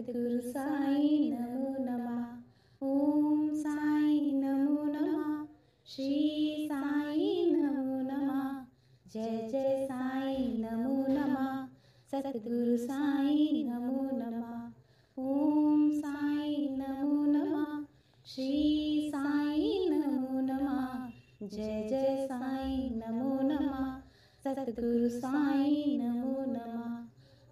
सद्गुरु साई नमो नमः। ओम साई नमो नमः। श्री साई नमो नमः। जय जय साई नमो नमः। सद्गुरु साई नमो नमः। ओम साई नमो नमः। श्री साई नमो नमः। जय जय साई नमो नमः। सद्गुरु साई नमो नमः।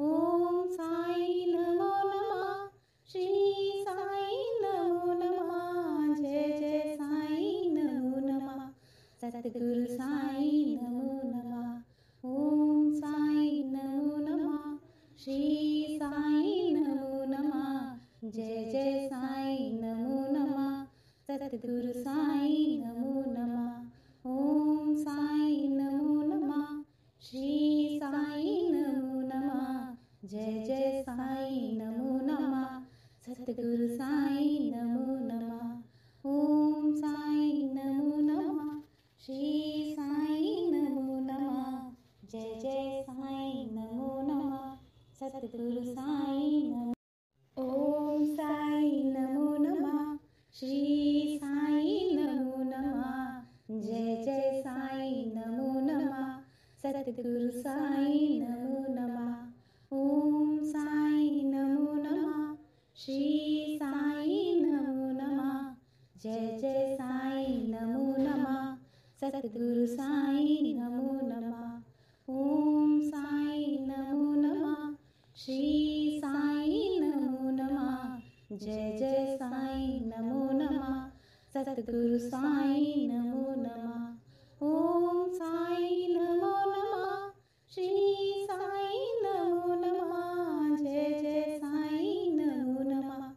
ओम साई नमो नमः। श्री साई नमो नमः। जय जय साई नमो नमः। सद्गुरु साई नमो नमः। ओम साई नमो नमः। श्री साई नमो नमः। जय जय साई नमो नमः। सद्गुरु साई नमो नमः। ओम साई नमो नमः। श्री साई नमो नमः। जय जय साई नमो नमः। सद्गुरु साई नमो नमः। ओम साई नमो नमः। श्री साई नमो नमः। जय जय साई नमो नमः। सद्गुरु साई नमो। ओम साई नमो नमः। श्री साई नमो नमः। जय जय साई नमो नमः। सद्गुरु साई नमो नमः। ओम साई नमो नमः। श्री साई नमो नमः। जय जय साई नमो नमः। सद्गुरु साई नमो नमः। ओम साई नमो नमः। श्री साई नमो नमः। जय जय साई नमो नमः। सद्गुरु साई नमो नमः। ओम साई नमो नमः। श्री साई नमो नमः। जय जय साई नमो नमः।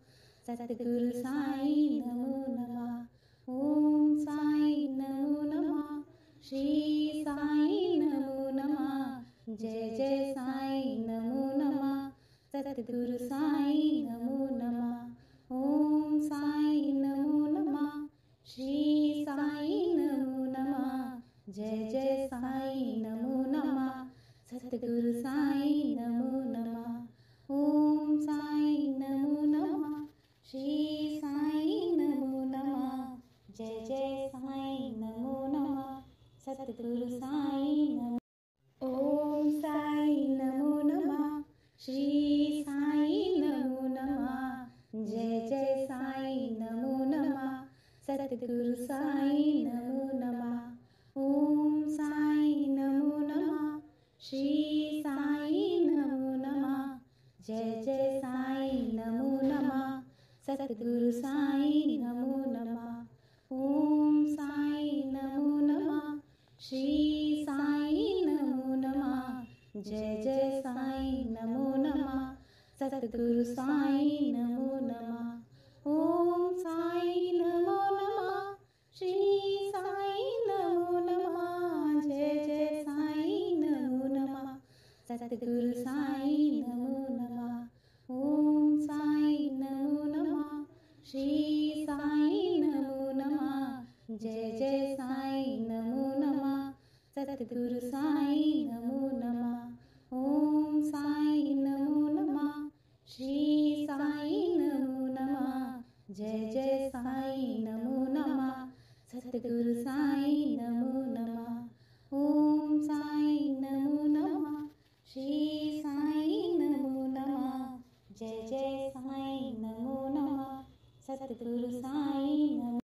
सद्गुरु साई नमो नमः। ओम साई नमो नमः। श्री साई नमो नमः। जय जय साई नमो नमः। सद्गुरु साई नमो नमः। ओम साई नमो नमः। श्री साई नमो नमः। जय जय साई नमो नमः। सद्गुरु साई नमो नमः। ओम साई नमो नमः। श्री साई नमो नमः। जय जय साई नमो नमः। सद्गुरु साई नमो। ओम साई नमो नमः। श्री साई नमो नमः। जय जय साई नमो नमः। सद्गुरु साई नमो नमः। ओम साई नमो नमः। श्री साई नमो नमः। जय जय साई नमो नमः। सद्गुरु साई नमो नमः। ओम साई नमो नमः। श्री साई नमो नमः। जय जय साई नमो नमः। सद्गुरु साई नमो नमः। ओम साई नमो नमः। श्री साई नमो नमः। जय जय साई नमो नमः। सद्गुरु साई नमो नमः। ओम साई नमो नमः। श्री साई नमो नमः। जय जय साई नमो नमः। सद्गुरु साई नमो नमः। ओम साई नमो नमः। श्री साई नमो नमः। जय जय साई नमो नमः। सद्गुरु साई नमो नमः। ओम साई नमो नमः। श्री साई नमो नमः। जय जय साई नमो नमः। सद्गुरु साई नमो।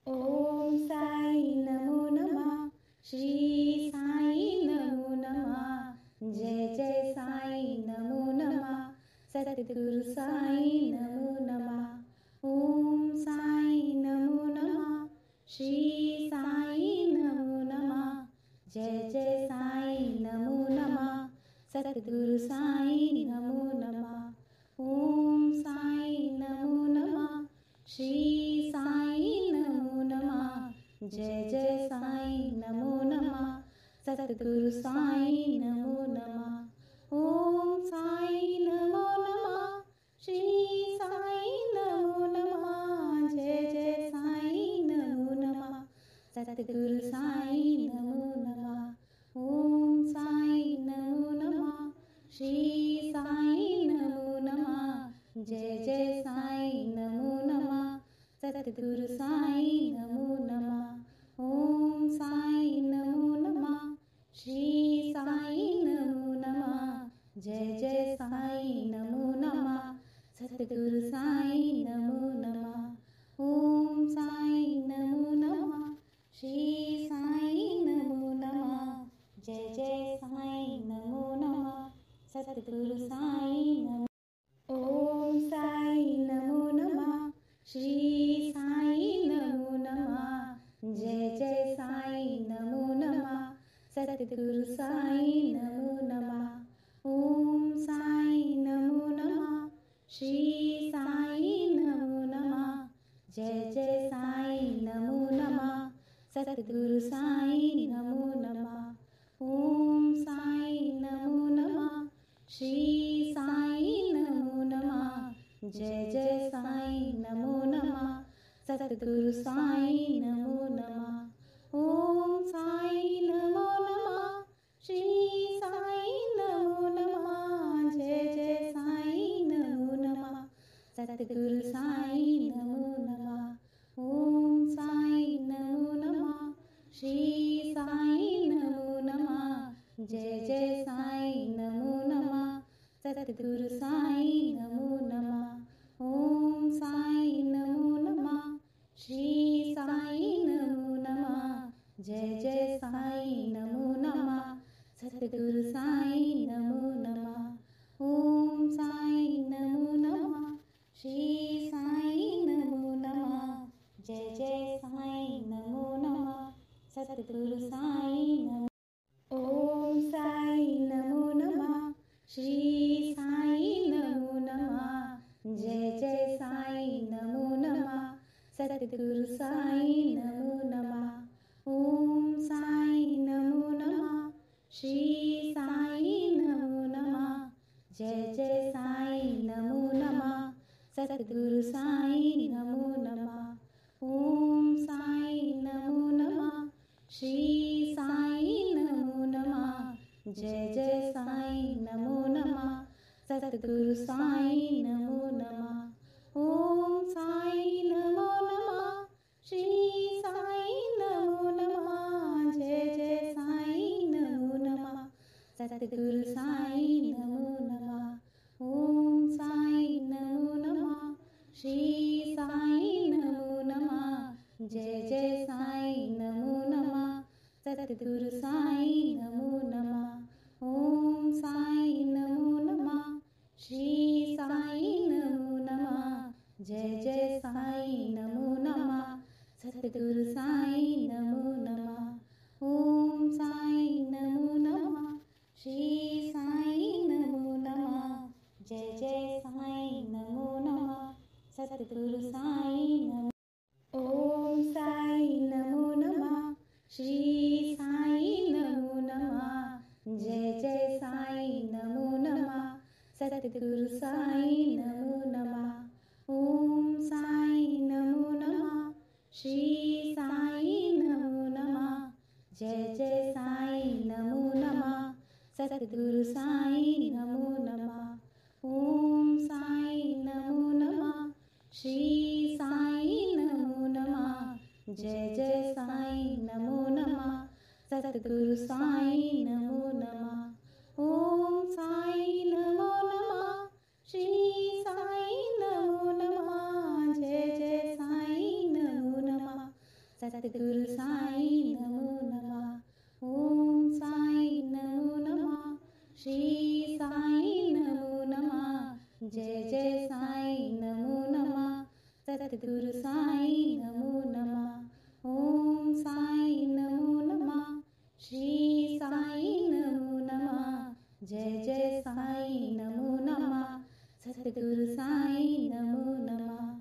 ओम साई नमो नमः। श्री साई नमो नमः। जय जय साई नमो नमः। सद्गुरु साई नमो नमः। ओम साई नमो नमः। श्री साई नमो नमः। जय जय साई नमो नमः। सद्गुरु साई नमो नमः। ओम साई नमो नमः। श्री साई नमो नमः। जय जय साई नमो नमः। सद्गुरु साई नमो नमः। ओम साई नमो नमः। श्री साई नमो नमः। जय जय साई नमो नमः। सद्गुरु साई नमो नमः। ओम साई नमो नमः। श्री साई नमो नमः। जय जय साईं नमो नमः। सतगुरु साईं नमो नमः। ओम साईं नमो नमः। श्री साईं नमो नमः। जय जय साईं नमो नमः। सतगुरु साईं नमो नमः। ओम साईं नमो नमः। श्री साईं नमो नमः। जय जय साईं नमो नमः। सतगुरु साईं नमो। ओम साईं नमो नमः। श्री साईं नमो नमः। जय जय साईं नमो नमः। सतगुरु साईं नमो नमः। ओम साईं नमो नमः। श्री साईं नमो नमः। जय जय साईं नमो नमः। सतगुरु साईं नमो नमः। ओम साईं नमो नमः। श्री साईं नमो नमः। जय जय साईं नमो नमः। सतगुरु साईं नमो नमः। ओम साईं नमो नमः। श्री साईं नमो नमः। जय जय साईं नमो नमः। सतगुरु साईं नमो नमः। ओम साईं नमो नमः। श्री साईं नमो नमः। जय जय साईं नमो नमः। सतगुरु साईं नमो नमः। ओम साईं नमो नमः। श्री साईं नमो नमः। जय जय साईं नमो नमः। सतगुरु साईं नमो नमः। ओम साईं नमो नमः। श्री साईं नमो नमः। जय जय साईं नमो नमः। सतगुरु साईं नमो। ओम साईं नमो नमः। श्री साईं नमो नमः। जय जय साईं नमो नमः। सतगुरु साईं नमो नमः। ओम साईं नमो नमः। श्री साईं नमो नमः। जय जय साईं नमो नमः। सतगुरु साईं नमो नमः। ओम साईं नमो नमः। श्री साईं नमो नमः। जय जय साईं नमो नमः। सतगुरु साईं नमो नमः। ओम साईं नमो नमः। श्री साईं नमो नमः। जय जय साईं नमो नमः। सतगुरु साईं नमो नमः। ओम साईं नमो नमः। श्री साईं नमो नमः। जय जय साईं नमो नमः। सतगुरु साईं नमो नमः। ओम साईं नमो नमः। श्री साईं नमो नमः। जय जय साईं नमो नमः। सतगुरु साईं नमो नमः। ओम साईं नमो नमः। श्री साईं नमो नमः। जय जय साईं नमो नमः। सतगुरु साईं नमो। ओम साईं नमो नमः। श्री साईं नमो नमः। जय जय साईं नमो नमः। सतगुरु साईं नमो नमः। ओम साईं नमो नमः। श्री साईं नमो नमः। जय जय साईं नमो नमः। सतगुरु साईं नमो नमः। ओम साईं नमो नमः। श्री साईं नमो नमः। जय जय साईं नमो नमः। सतगुरु साईं नमो नमः। ओम साईं नमो नमः। श्री साईं नमो नमः। जय जय साईं नमो नमः। सतगुरु साईं नमो नमः। ओम साईं नमो नमः। श्री साईं नमो नमः। जय जय साईं नमो नमः। सतगुरु साईं नमो नमः। ओम साईं नमो नमः। श्री साईं नमो नमः। जय जय साईं नमो नमः। सतगुरु साईं नमो नमः।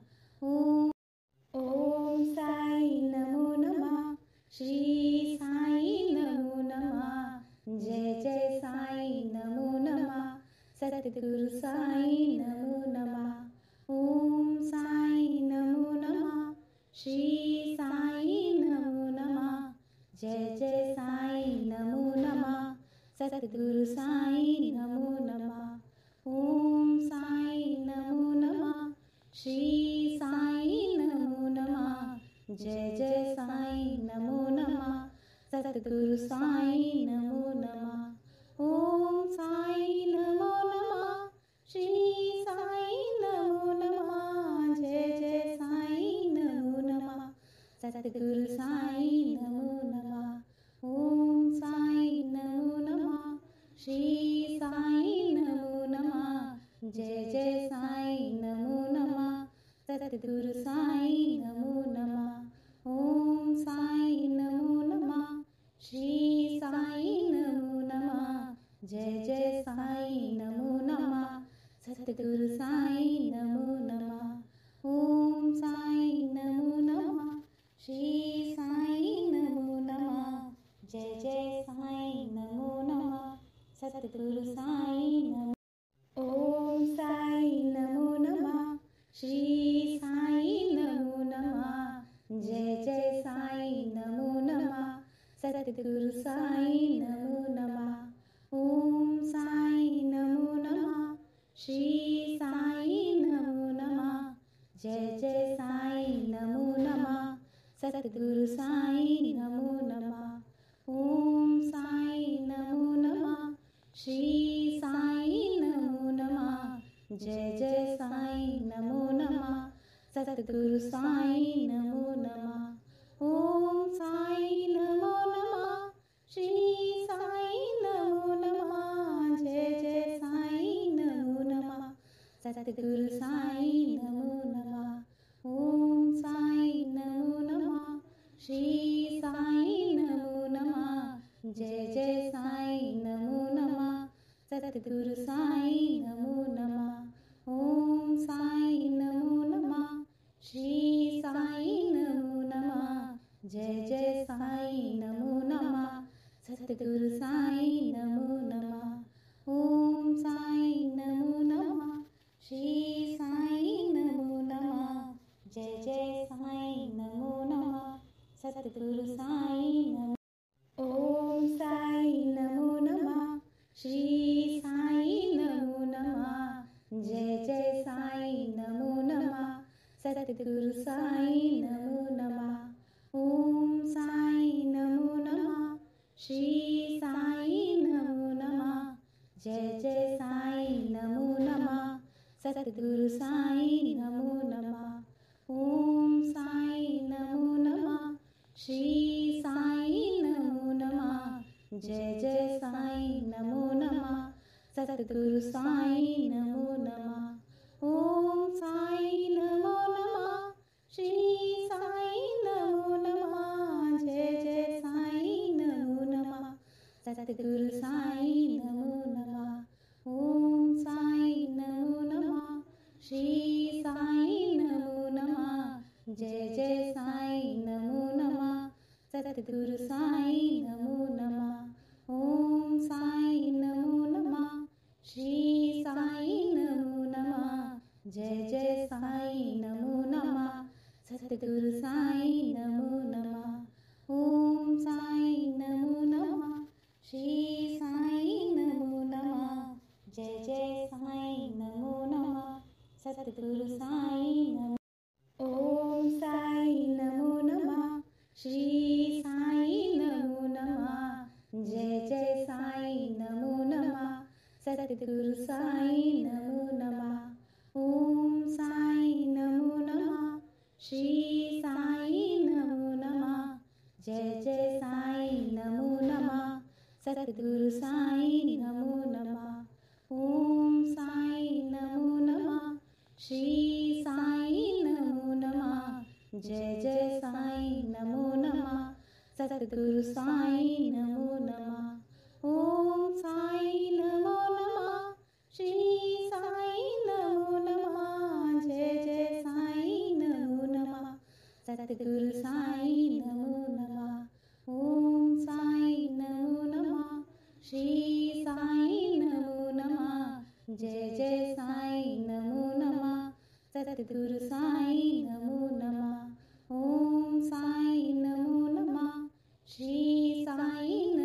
ओम साईं नमो नमः। श्री साईं नमो नमः। जय जय साईं नमो नमः। सतगुरु साईं नमो नमः। ओम साईं नमो नमः। श्री साईं नमो नमः। जय जय साईं नमो नमः। सतगुरु साईं नमो नमः। ओम साईं नमो नमः। जय जय साईं नमो नमः सतगुरु साईं नमो नमः ओम साईं नमो नमः श्री साईं नमो नमः जय जय साईं नमो नमः सतगुरु साईं नमो नमः ओम साईं नमो नमः श्री साईं नमो नमः जय जय साईं नमो नमः सतगुरु साईं नमो नमः ओम साईं नमो नमः श्री साईं नमो नमः जय जय साईं नमो नमः सतगुरु साईं नमो नमः ओम साईं नमो नमः श्री साईं नमो नमः जय जय साईं नमो नमः सतगुरु साईं नमो ओम साईं नमो नमः श्री साईं नमो नमः जय जय साईं नमो नमः सतगुरु साईं नमो नमः ओम साईं नमो नमः श्री साईं नमो नमः जय जय साईं नमो नमः सतगुरु साईं नमो नमः ओम साईं नमो नमः श्री साईं नमो नमः जय जय साईं नमो नमः सतगुरु साईं नमो नमः ओम साईं नमो नमः श्री साईं नमो नमः जय जय साईं नमो नमः सतगुरु साईं नमो नमः ओम साईं नमो नमः श्री साईं नमो नमः जय जय साईं नमो नमः सतगुरु साईं नमो नमः ओम साईं नमो नमः श्री साईं नमो नमः जय जय साईं नमो नमः सतगुरु साईं नमो नमः ओम साईं नमो नमः श्री साईं नमो नमः जय जय साईं नमो नमः सतगुरु साईं नमो ओम साईं नमो नमः श्री साईं नमो नमः जय जय साईं नमो नमः सतगुरु साईं नमो नमः ओम साईं नमो नमः श्री साईं नमो नमः जय जय साईं नमो नमः सतगुरु साईं नमो नमः ओम साईं नमो नमः श्री साईं नमो नमः जय जय साईं नमो नमः सतगुरु साईं नमो नमः ओम साईं नमो नमः श्री साईं नमो नमः जय जय साईं नमो नमः सतगुरु साईं नमो नमः ओम साईं नमो नमः श्री साईं नमो नमः जय जय साईं नमो नमः सतगुरु साईं नमो नमः ओम साईं नमो नमः श्री साईं नमो नमः जय जय साईं नमो नमः सतगुरु साईं नमो नमः ओम साईं नमो नमः श्री साईं नमो नमः जय जय साईं नमो नमः सतगुरु साईं नमो ओम साईं नमो नमः श्री साईं नमो नमः जय जय साईं नमो नमः सतगुरु साईं नमो नमः ओम साईं नमो नमः श्री साईं नमो नमः जय जय साईं नमो नमः सतगुरु साईं नमो नमः ओम साईं नमो नमः श्री साईं नमो नमः जय जय साईं नमो नमः सतगुरु साईं नमो नमः ओम साईं नमो नमः श्री साईं नमो नमः जय जय साईं नमो नमः सतगुरु साईं नमो नमः ओम साईं नमो नमः श्री साईं नमो नमः जय जय साईं नमो नमः सतगुरु साईं नमो नमः ओम साईं नमो नमः श्री साईं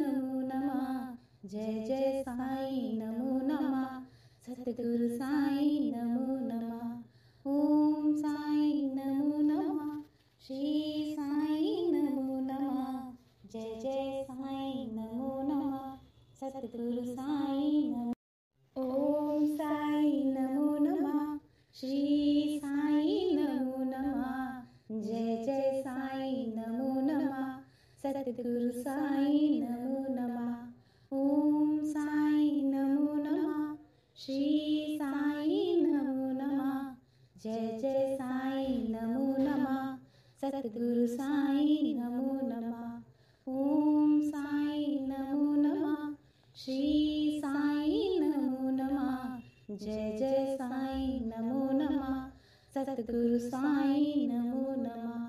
सतगुरु साई नमो नमः। ओम साई नमो नमः। श्री साई नमो नमः। जय जय साई नमो नमः। सतगुरु साई नमो नमः। ओम साई नमो नमः। श्री साई नमो नमः। जय जय साई नमो नमः। सतगुरु साई नमो नमः।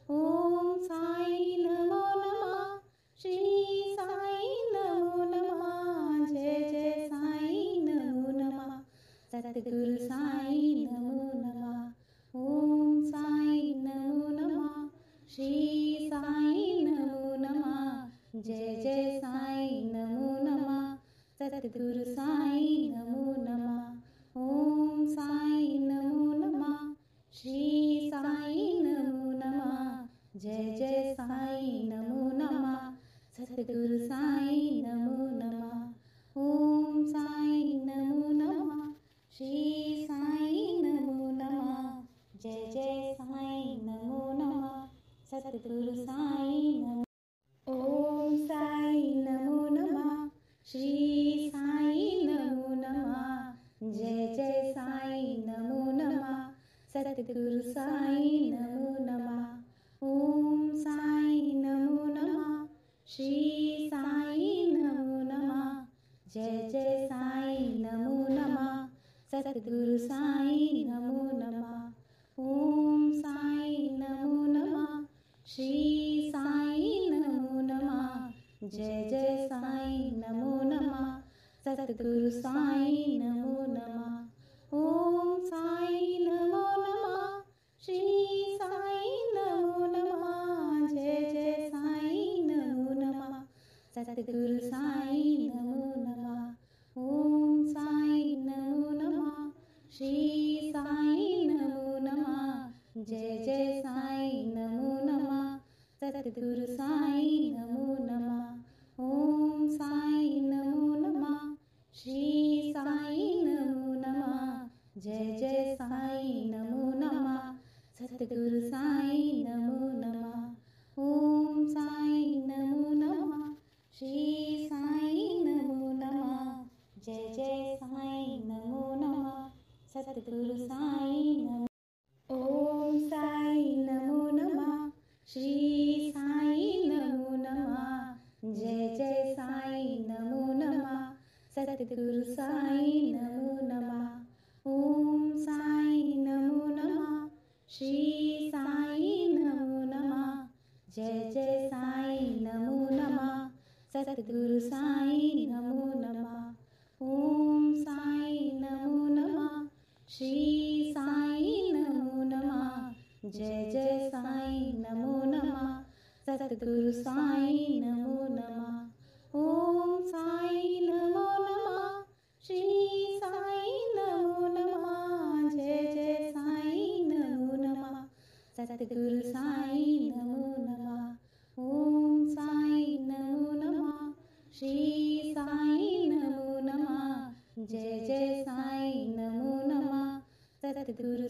ओम साई नमो नमः। श्री साई नमो नमः। जय जय साई नमो नमः। सतगुरु साई नमो नमः। ओम साई नमो नमः। श्री साई नमो नमः। जय जय साई नमो नमः। सतगुरु साई नमो नमः। ओम साई नमो नमः। श्री साई नमो नमः। जय जय साई नमो नमः। सतगुरु साई नमो नमः। ओम साई नमो नमः। श्री साई नमो नमः। जय जय साई नमो नमः। सतगुरु साई नमो। ओम साई नमो नमः। श्री साई नमो नमः। जय जय साई नमो नमः। सतगुरु साई नमो नमः। ओम साई नमो नमः। श्री साई नमो नमः। जय जय साई नमो नमः। सतगुरु साई नमो नमः। ओम साई नमो नमः। श्री साई नमो नमः। जय जय साई नमो नमः। सतगुरु साई नमो नमः। ओम साई नमो नमः। श्री साई नमो नमः। जय जय साई नमो नमः। सतगुरु साई नमो नमः। ओम साई नमो नमः। श्री साई नमो नमः। जय जय साई नमो नमः। सतगुरु साई नमो नमः। ओम साई नमो नमः। श्री साई नमो नमः। जय जय साई नमो नमः। सतगुरु साई नमो नमः। ओम साई नमो नमः। श्री साई नमो नमः। जय जय साई नमो नमः। सतगुरु साई नमो। ओम साई नमो नमः। श्री साई नमो नमः। जय जय साई नमो नमः। सतगुरु साई नमो नमः। ओम साई नमो नमः। श्री साई नमो नमः। जय जय साई नमो नमः। सतगुरु साई नमो नमः। ओम साई नमो नमः। श्री साई नमो नमः। जय जय साई नमो नमः। सतगुरु साई नमो नमः। ओम साई नमो नमः। श्री साई नमो नमः। जय जय साई नमो नमः। सतगुरु साई नमो नमः। ओम साई नमो नमः। श्री साई नमो नमः। जय जय साई नमो नमः। सतगुरु